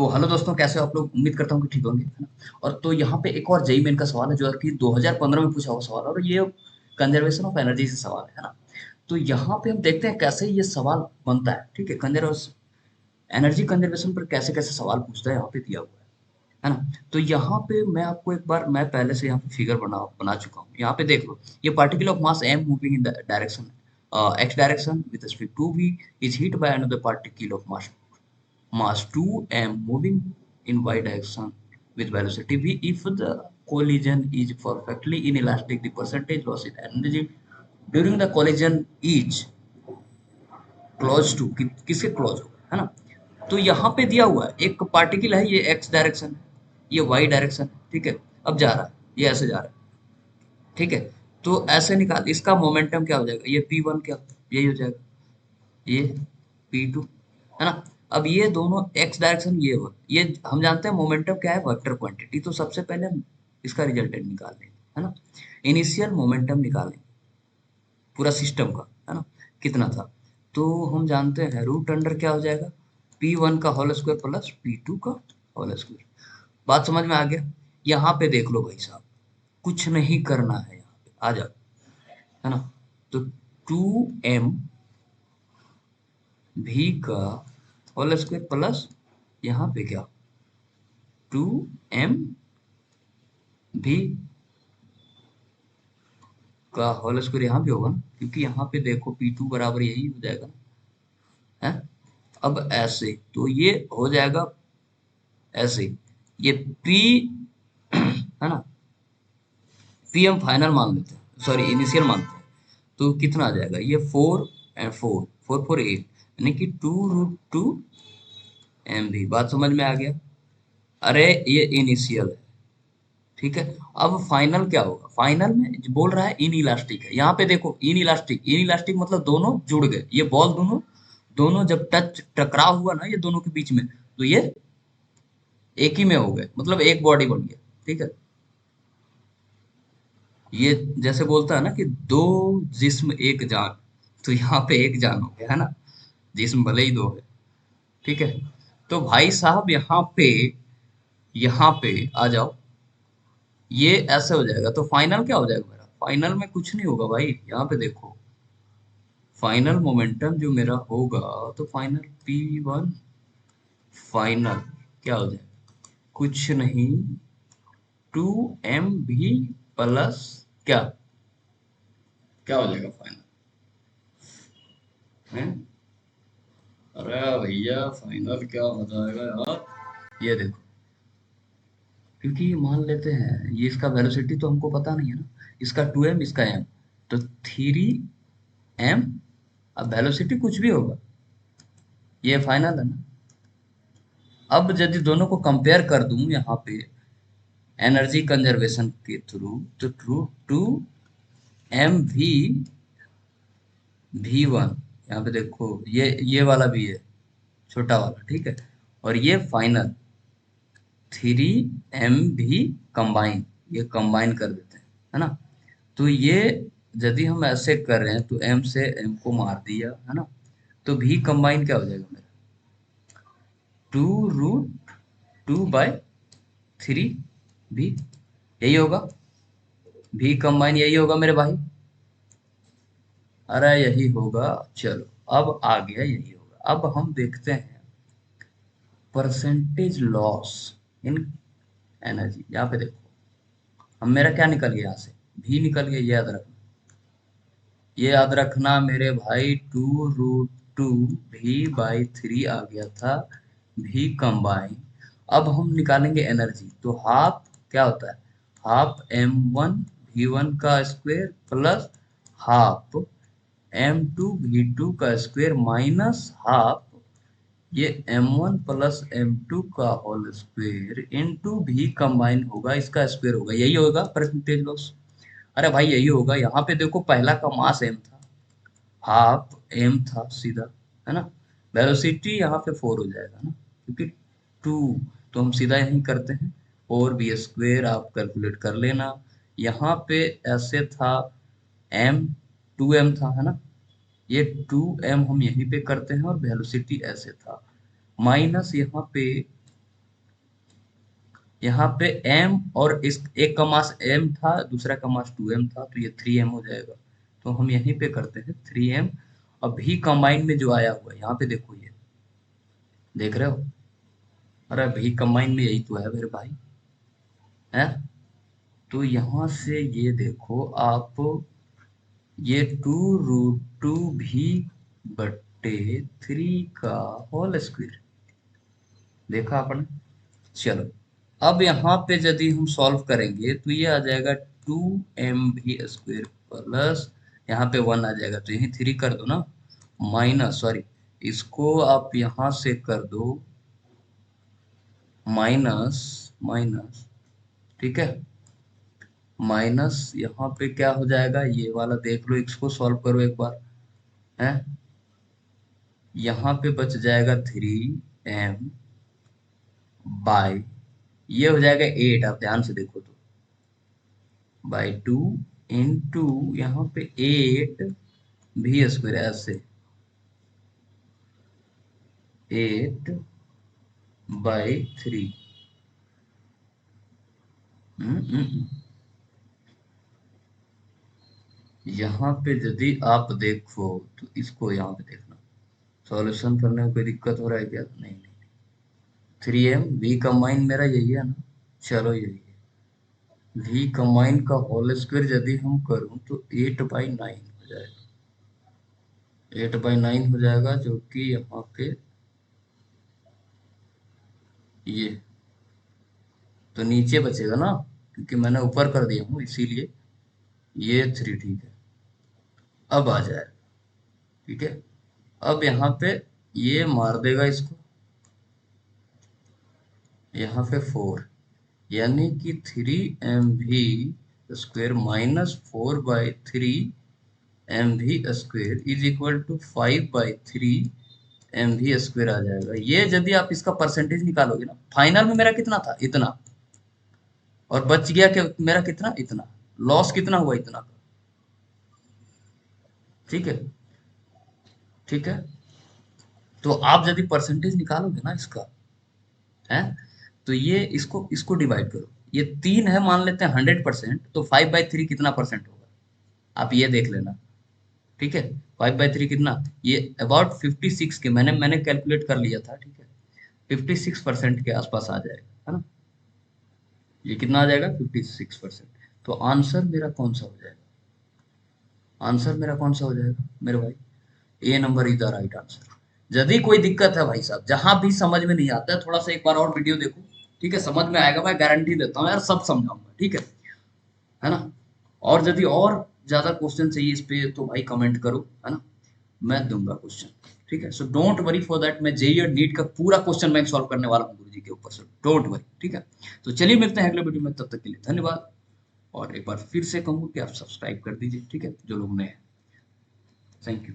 तो हेलो दोस्तों, कैसे हो आप लोग? उम्मीद करता हूँ कि ठीक होंगे, है ना? और तो यहाँ पे एक और जेईई मेन का सवाल है जो कि 2015 में पूछा हुआ सवाल है, और ये कंजर्वेशन ऑफ एनर्जी से सवाल है ना? तो यहाँ पे हम देखते हैं कैसे ये सवाल बनता है। ठीक है, कंजर्वेशन, एनर्जी कंजर्वेशन पर कैसे कैसे सवाल पूछता है, यहाँ पे दिया हुआ है ना? तो यहाँ पे मैं आपको एक बार, मैं पहले से यहाँ पे फिगर बना बना चुका हूँ। यहाँ पे देख लो, ये particle of mass am moving in the direction x direction with respect to v is hit by another particle of mass 2m moving in y direction with velocity v. If the collision is perfectly inelastic, the percentage loss in energy during the collision is close to, किसके close होगा, है ना? तो यहाँ पे दिया हुआ है एक पार्टिकल है, ये एक्स डायरेक्शन है, ये वाई डायरेक्शन है। ठीक है, अब जा रहा है, ये ऐसे जा रहा है। ठीक है, तो ऐसे निकाल, इसका मोमेंटम क्या हो जाएगा? ये P1 क्या, यही हो जाएगा, ये P2, है ना? अब ये दोनों एक्स डायरेक्शन, ये हो, ये हम जानते हैं मोमेंटम क्या है, वेक्टर क्वांटिटी। तो सबसे पहले हम इसका रिजल्टेंट निकाल लेंगे, है ना? इनिशियल मोमेंटम निकालेंगे पूरा सिस्टम का, है ना? कितना था? तो हम जानते हैं रूट अंडर क्या हो जाएगा, P1 का होल स्क्वायर प्लस P2 का होल स्क्वायर। बात समझ में आ गया? यहाँ पे देख लो भाई साहब, कुछ नहीं करना है, यहाँ पे आ जाओ, है ना? तो 2m भी का होल स्क्वायर प्लस यहाँ पे क्या, 2m भी का होल स्क्वायर यहाँ भी होगा ना, क्योंकि यहाँ पे देखो P2 बराबर यही हो जाएगा ना, है? अब ऐसे तो ये हो जाएगा ऐसे, ये P है ना, P हम फाइनल मान लेते हैं, सॉरी इनिशियल मानते हैं। तो कितना आ जाएगा ये, 4 एंड 4 4 4 8, यानी कि 2√2 mv। बात समझ में आ गया? अरे ये इनिशियल है, ठीक है। अब फाइनल क्या होगा? फाइनल में बोल रहा है इन इलास्टिक है, यहाँ पे देखो इन इलास्टिक, इन इलास्टिक मतलब दोनों जुड़ गए, ये बॉल दोनों दोनों जब टकराव हुआ ना ये दोनों के बीच में, तो ये एक ही में हो गए, मतलब एक बॉडी बन गया। ठीक है, ये जैसे बोलता है ना कि दो जिस्म एक जान, तो यहाँ पे एक जान हो गया, है ना? जिस्म भले ही दो है। ठीक है, तो भाई साहब यहाँ पे आ जाओ, ये ऐसे हो जाएगा। तो फाइनल क्या हो जाएगा मेरा? फाइनल में कुछ नहीं होगा भाई, यहाँ पे देखो, फाइनल मोमेंटम जो मेरा होगा, तो फाइनल P1 फाइनल क्या हो जाएगा? कुछ नहीं, 2mv प्लस क्या, क्या हो जाएगा फाइनल में? अरे भैया फाइनल क्या हो जाएगा यार, ये देखो, क्योंकि मान लेते हैं ये इसका वेलोसिटी तो हमको पता नहीं है ना, इसका 2m इसका m, तो 3m। अब वेलोसिटी कुछ भी होगा, ये फाइनल है ना? अब यदि दोनों को कंपेयर कर दूं यहाँ पे एनर्जी कंजर्वेशन के थ्रू, तो ट्रू 2mv v1, यहाँ पे देखो ये वाला भी है, छोटा वाला, ठीक है। और ये फाइनल 3m भी कंबाइन, ये कंबाइन कर देते हैं, है ना? तो ये यदि हम ऐसे कर रहे हैं तो m से m को मार दिया, है ना? तो भी कंबाइन क्या हो जाएगा मेरा, 2√2/3 भी, यही होगा। भी कंबाइन यही होगा मेरे भाई, अरे यही होगा। चलो, अब आ गया, यही होगा। अब हम देखते हैं परसेंटेज लॉस इन एनर्जी। यहाँ पे देखो, हम मेरा क्या निकल गया यहाँ से, भी निकल गया, ये याद रखना, ये याद रखना मेरे भाई, 2√2 v/3 आ गया था, भी कंबाइन। अब हम निकालेंगे एनर्जी, तो हाफ क्या होता है, हाफ m1 v1 का square plus half m2 v2 का स्क्वायर माइनस हाफ ये m1 प्लस m2 का होल स्क्वायर इनटू भी कंबाइन होगा, इसका स्क्वायर होगा, यही होगा परसेंटेज लॉस। अरे भाई यही होगा। यहाँ पे देखो पहला का मास m था, हाफ m था सीधा, है ना? वेलोसिटी यहाँ पे 4 हो जाएगा ना, क्योंकि 2, तो हम सीधा यही करते हैं, 4v² आप कैलकुलेट कर लेना। यहाँ पे ऐसे था, m 2m था, है ना? ये 2m हम यहीं पे करते हैं, और वेलोसिटी ऐसे था, माइनस यहाँ पे यहाँ पे m और इस एक का मास m था, दूसरा का मास 2m था, तो ये 3m हो जाएगा। तो हम यहीं पे करते हैं 3m। अब भी कंबाइन में जो आया हुआ है यहाँ पे देखो, ये देख रहे हो? अरे भी कंबाइन में यही तो है मेरे भाई, है। तो यहाँ से ये देखो आप, ये 2√2 भी बट्टे 3 का होल स्क्वायर, देखा आपने? चलो, अब यहाँ पे यदि हम सॉल्व करेंगे तो ये आ जाएगा 2mv² प्लस यहाँ पे 1 आ जाएगा, तो यही 3 कर दो ना, माइनस, सॉरी, इसको आप यहाँ से कर दो माइनस, माइनस, ठीक है, माइनस यहाँ पे क्या हो जाएगा, ये वाला देख लो, इसको सॉल्व करो एक बार, है। यहाँ पे बच जाएगा 3m बाय, ये हो जाएगा 8, आप ध्यान से देखो तो, बाय 2 इंटू यहाँ पे 8v² ऐसे, 8/3। यहाँ पे यदि आप देखो तो इसको यहाँ पे देखना, सॉल्यूशन करने में कोई दिक्कत हो रहा है क्या? नहीं नहीं, 3m v कंबाइन मेरा यही है ना, चलो यही है, v कंबाइन का होल स्क्वायर यदि हम करूँ तो 8/9 हो जाएगा, 8/9 हो जाएगा, जो कि यहाँ पे ये तो नीचे बचेगा ना, क्योंकि मैंने ऊपर कर दिया हूँ इसीलिए, ये 3 ठीक है, अब आ जाए, ठीक है। अब यहाँ पे ये मार देगा इसको, यहाँ पे 4, यानी कि 3mv² minus 4/3mv² is equal to 5/3mv² आ जाएगा। ये यदि आप इसका परसेंटेज निकालोगे ना, फाइनल में मेरा कितना था, इतना, और बच गया कि मेरा कितना, इतना, लॉस कितना हुआ, इतना का, ठीक है, ठीक है। तो आप यदि परसेंटेज निकालोगे ना इसका, है, तो ये इसको इसको डिवाइड करो, ये 3 है मान लेते हैं 100%, तो 5/3 कितना परसेंट होगा, आप ये देख लेना, ठीक है। 5/3 कितना, ये अबाउट 56 के, मैंने कैलकुलेट कर लिया था, ठीक है, 56% के आसपास आ जाएगा, है ना। ये कितना आ जाएगा, 56%। तो आंसर मेरा कौन सा हो जाएगा, आंसर मेरा कौन सा हो जाएगा मेरे भाई, A number is the right answer. यदि कोई दिक्कत है भाई साहब, जहां भी समझ में नहीं आता है, थोड़ा सा एक बार और वीडियो देखो, ठीक है, समझ में आएगा, मैं गारंटी देता हूँ यार, सब समझाऊंगा, ठीक है ना। और यदि और ज्यादा क्वेश्चन चाहिए इस पे तो भाई कमेंट करो, है ना, मैं दूंगा क्वेश्चन, ठीक है। So don't worry for that, मैं जेईई और नीट का पूरा क्वेश्चन बैंक सॉल्व करने वाला हूँ गुरु जी के ऊपर, से डोंट वरी, ठीक है। तो चलिए मिलते हैं अगले वीडियो में, तब तक के लिए धन्यवाद। और एक बार फिर से कहूँ कि आप सब्सक्राइब कर दीजिए, ठीक है, जो लोग नए हैं। Thank you.